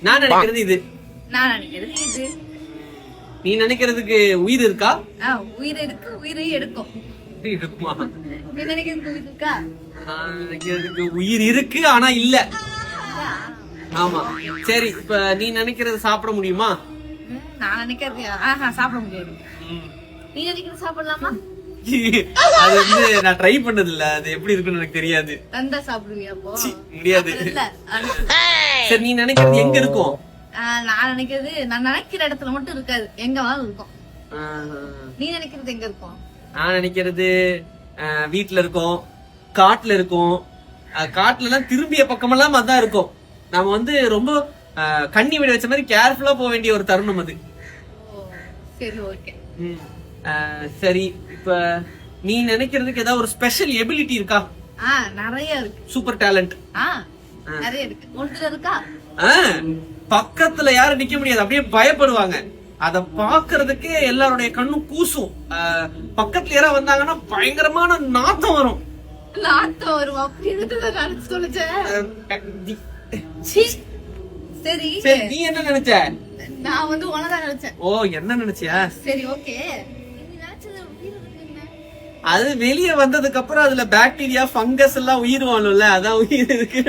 நான் நினைக்கிறது இது. நான் நினைக்கிறது இது. நீ நினைக்கிறதுக்கு உயிர் இருக்கா? உயிர் இருக்கு, உயிரை எடுக்கும். இருக்குமா? நீ நினைக்கிறதுக்கு உயிர் இருக்கா? நான் நினைக்கிறதுக்கு உயிர் இருக்கு ஆனா இல்ல. ஆமா. சரி, இப்ப நீ நினைக்கிறது சாப்பிட முடியுமா? நான் நினைக்கிறது சாப்பிட முடியாது. நீ நினைக்கிறது சாப்பிடலாமா? அது வந்து நான் ட்ரை பண்ணது இல்ல, அது எப்படி இருக்குன்னு எனக்கு தெரியாது. தந்தா சாப்பிடுவியா? அப்போ முடியாது. இல்ல. சரி, நீ நினைக்கிறது எங்க இருக்கும்? நான் நினைக்கிறது நான் நினைக்கிற இடத்துல மட்டும் இருக்காது, எங்க வேணாலும் இருக்கும். நீ நினைக்கிறது எங்க இருக்கும்? நான் நினைக்கிறது வீட்டுல இருக்கும், காட்டுல இருக்கும். காட்டுல எல்லாம் திரும்பிய பக்கமெல்லாம் அதான் இருக்கும். நாம வந்து ரொம்ப கண்ணி விட வச்ச மாதிரி கேர்ஃபுல்லா போக வேண்டிய ஒரு தருணம் அது. சரி, ஓகே. சரி, இப்ப நீ நினைக்கிறதுக்கு ஏதாவது ஒரு ஸ்பெஷல் எபிலிட்டி இருக்கா? நிறைய இருக்கு. சூப்பர் டேலண்ட் நிறைய இருக்கு. ஒன்று இருக்கா? பக்கத்துல யாரும் நிக்க முடியாது, அப்படியே பயப்படுவாங்க. அத பாக்குறதுக்கு எல்லாருடைய கண்ணும் கூசும். பக்கத்துல யாராவது வந்தாங்கன்னா பயங்கரமான நாத்தம் வரும். நாத்தம் வரும் அப்படின்னு சொல்லிச்சேன். சரி, நீ என்ன நினைச்ச? நான் வந்து உனதான் நினைச்சேன். ஓ, என்ன நினைச்சியா? சரி, ஓகே. அது வெளியே வந்ததுக்கு அப்புறம் அதுல பாக்டீரியா, ஃபங்கஸ் எல்லாம் உயிர் வாழும்ல, அதான் உயிர் இருக்கு.